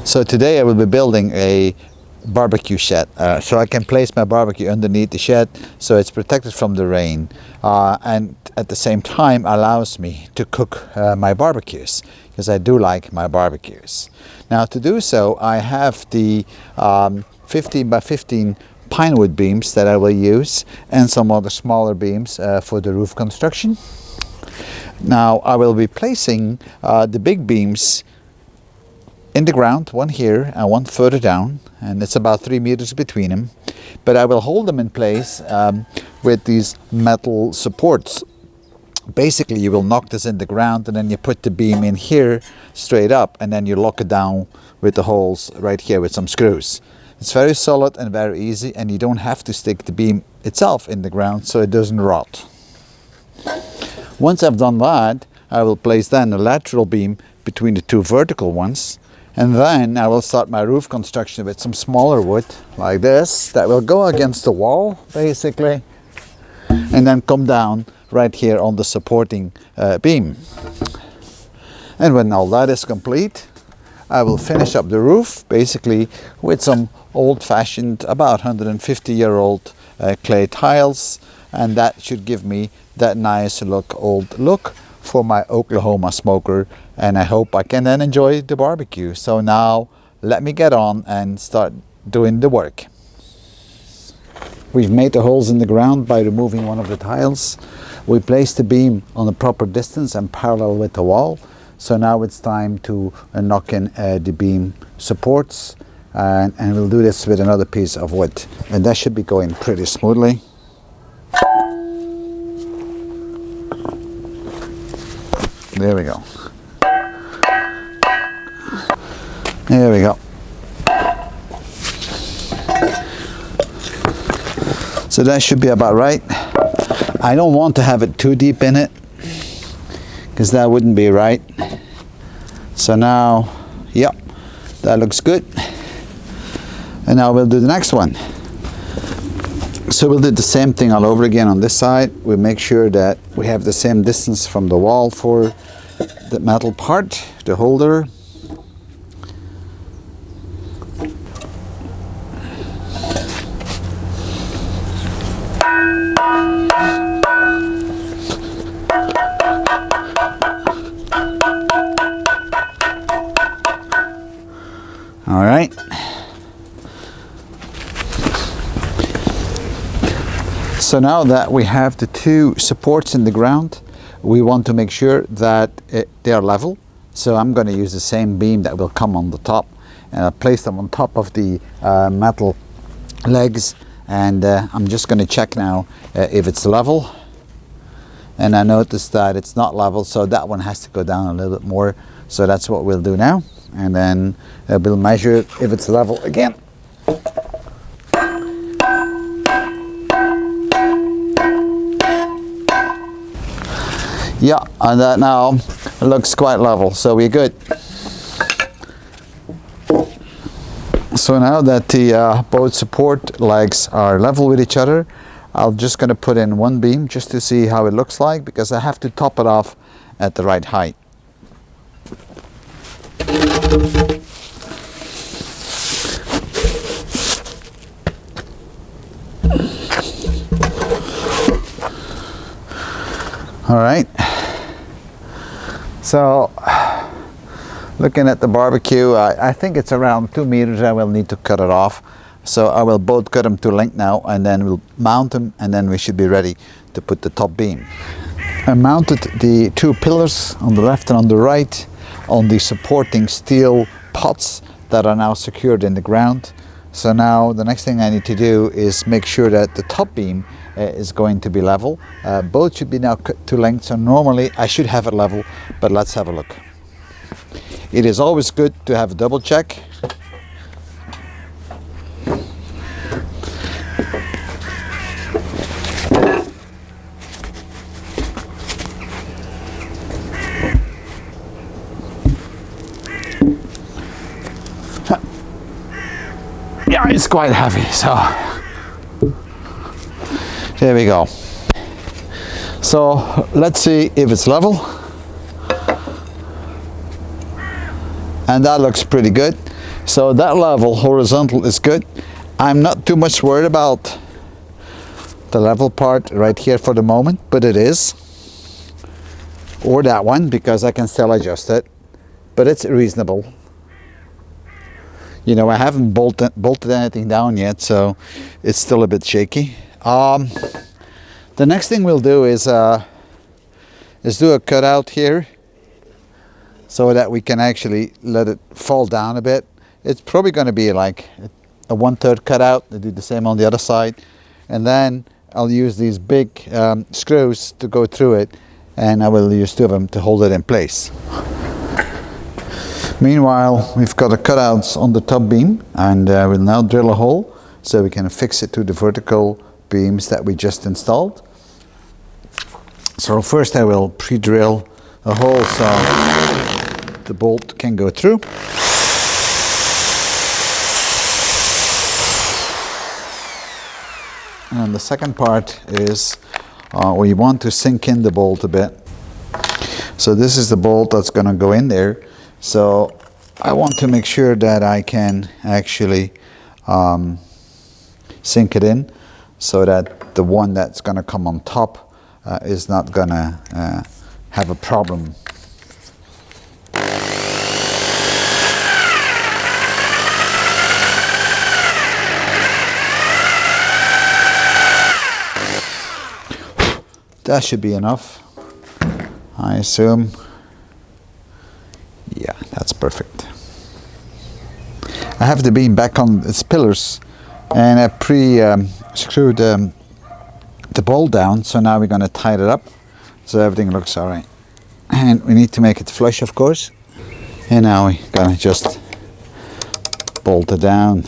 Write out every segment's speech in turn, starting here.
So today I will be building a barbecue shed, so I can place my barbecue underneath the shed so it's protected from the rain, and at the same time allows me to cook my barbecues, because I do like my barbecues. Now to do so, I have the 15 by 15 pine wood beams that I will use, and some other smaller beams for the roof construction. Now I will be placing the big beams in the ground, one here and one further down, and it's about 3 meters between them, but I will hold them in place with these metal supports. Basically you will knock this in the ground and then you put the beam in here straight up, and then you lock it down with the holes right here with some screws. It's very solid and very easy, and you don't have to stick the beam itself in the ground so it doesn't rot. Once I've done that, I will place then a lateral beam between the two vertical ones, and then I will start my roof construction with some smaller wood like this that will go against the wall basically, and then come down right here on the supporting beam. And when all that is complete, I will finish up the roof basically with some old-fashioned, about 150-year-old clay tiles, and that should give me that nice old look for my Oklahoma smoker, and I hope I can then enjoy the barbecue. So now let me get on and start doing the work. We've made the holes in the ground by removing one of the tiles. We placed the beam on the proper distance and parallel with the wall. So now it's time to knock in the beam supports, and we'll do this with another piece of wood, and that should be going pretty smoothly. There we go. There we go. So that should be about right. I don't want to have it too deep in it, because that wouldn't be right. So now, yep, that looks good. And now we'll do the next one. So we'll do the same thing all over again on this side. We'll make sure that we have the same distance from the wall for the metal part, the holder. All right. So now that we have the two supports in the ground, we want to make sure that they are level. So I'm going to use the same beam that will come on the top, and I'll place them on top of the metal legs, and I'm just going to check now if it's level. And I noticed that it's not level, so that one has to go down a little bit more. So that's what we'll do now, and then we'll measure it if it's level again. Yeah, and that now looks quite level, so we're good. So now that the both support legs are level with each other, I'm just going to put in one beam just to see how it looks like, because I have to top it off at the right height. All right. So looking at the barbecue, I think it's around 2 meters. I will need to cut it off. So I will both cut them to length now, and then we'll mount them, and then we should be ready to put the top beam. I mounted the two pillars on the left and on the right on the supporting steel pots that are now secured in the ground. So now the next thing I need to do is make sure that the top beam is going to be level. Both should be now cut to length, so normally I should have it level, but let's have a look. It is always good to have a double check. Yeah, it's quite heavy, so there we go. So let's see if it's level. And that looks pretty good. So that level, horizontal, is good. I'm not too much worried about the level part right here for the moment, but it is. Or that one, because I can still adjust it, but it's reasonable. You know, I haven't bolted anything down yet, so it's still a bit shaky. The next thing we'll do is do a cutout here, so that we can actually let it fall down a bit. It's probably going to be like a 1/3 cutout. I do the same on the other side, and then I'll use these big screws to go through it, and I will use 2 of them to hold it in place. Meanwhile, we've got the cutouts on the top beam, and we'll now drill a hole so we can fix it to the vertical beams that we just installed. So first I will pre-drill a hole so the bolt can go through. And the second part is we want to sink in the bolt a bit. So this is the bolt that's going to go in there. So I want to make sure that I can actually sink it in so that the one that's going to come on top is not going to have a problem. That should be enough, I assume. Yeah, that's perfect. I have the beam back on its pillars, and I screwed the bolt down, so now we're going to tighten it up so everything looks all right. And we need to make it flush, of course. And now we're going to just bolt it down.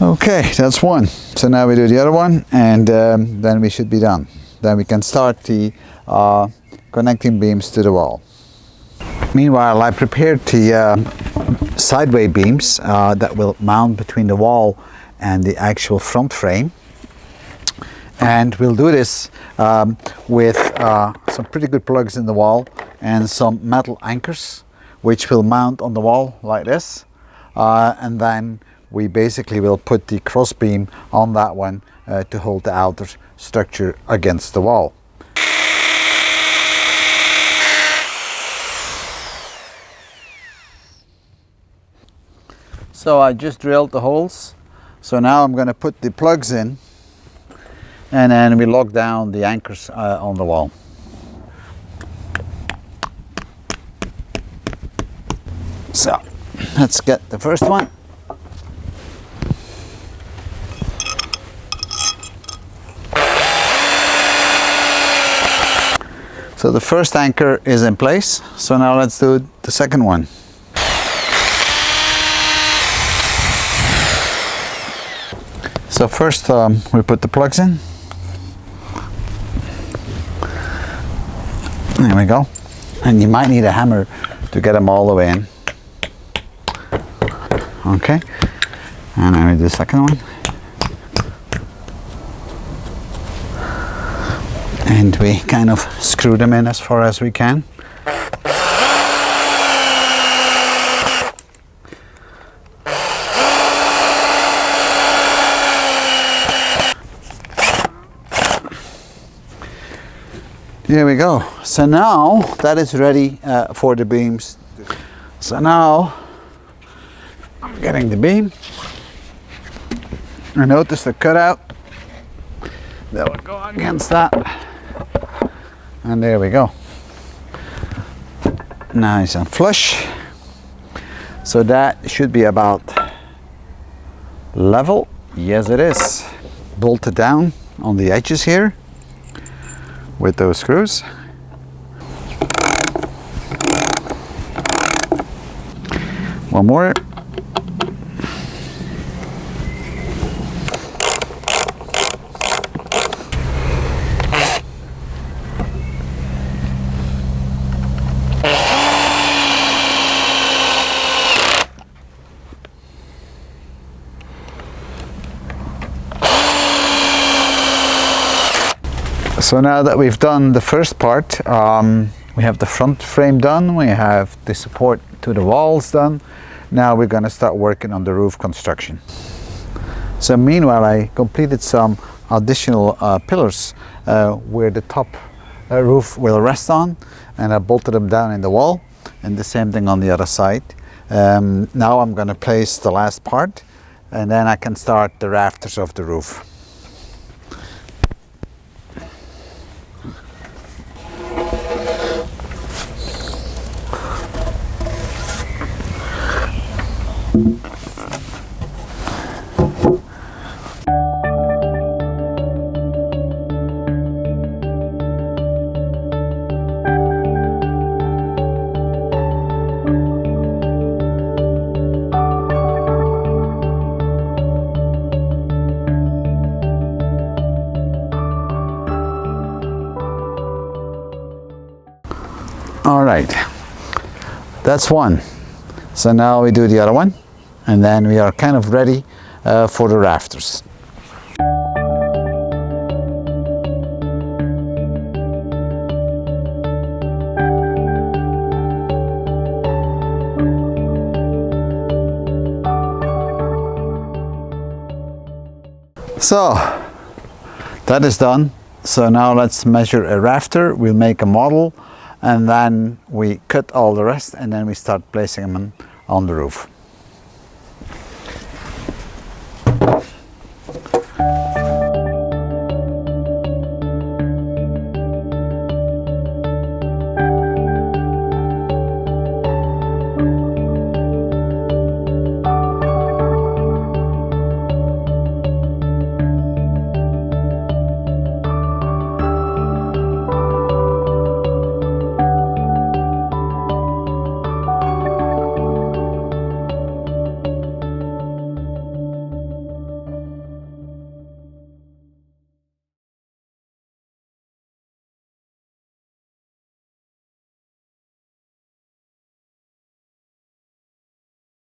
Okay, that's one. So now we do the other one, and then we should be done. Then we can start the connecting beams to the wall. Meanwhile, I prepared the sideway beams that will mount between the wall and the actual front frame. And we'll do this with some pretty good plugs in the wall and some metal anchors, which will mount on the wall like this. And then we basically will put the cross beam on that one to hold the outer structure against the wall. So I just drilled the holes. So now I'm going to put the plugs in, and then we lock down the anchors on the wall. So let's get the first one. So the first anchor is in place. So now let's do the second one. So first we put the plugs in. There we go. And you might need a hammer to get them all the way in. Okay. And I do the second one. And we kind of screw them in as far as we can. Here we go. So now that is ready for the beams. So now I'm getting the beam. I notice the cutout that will go against that. And there we go. Nice and flush. So that should be about level. Yes, it is. Bolted down on the edges here with those screws. One more. So now that we've done the first part, we have the front frame done, we have the support to the walls done. Now we're going to start working on the roof construction. So meanwhile, I completed some additional pillars where the top roof will rest on, and I bolted them down in the wall, and the same thing on the other side. Now I'm going to place the last part, and then I can start the rafters of the roof. All right, that's one. So now we do the other one, and then we are kind of ready for the rafters. So that is done. So now let's measure a rafter. We'll make a model, and then we cut all the rest, and then we start placing them on the roof.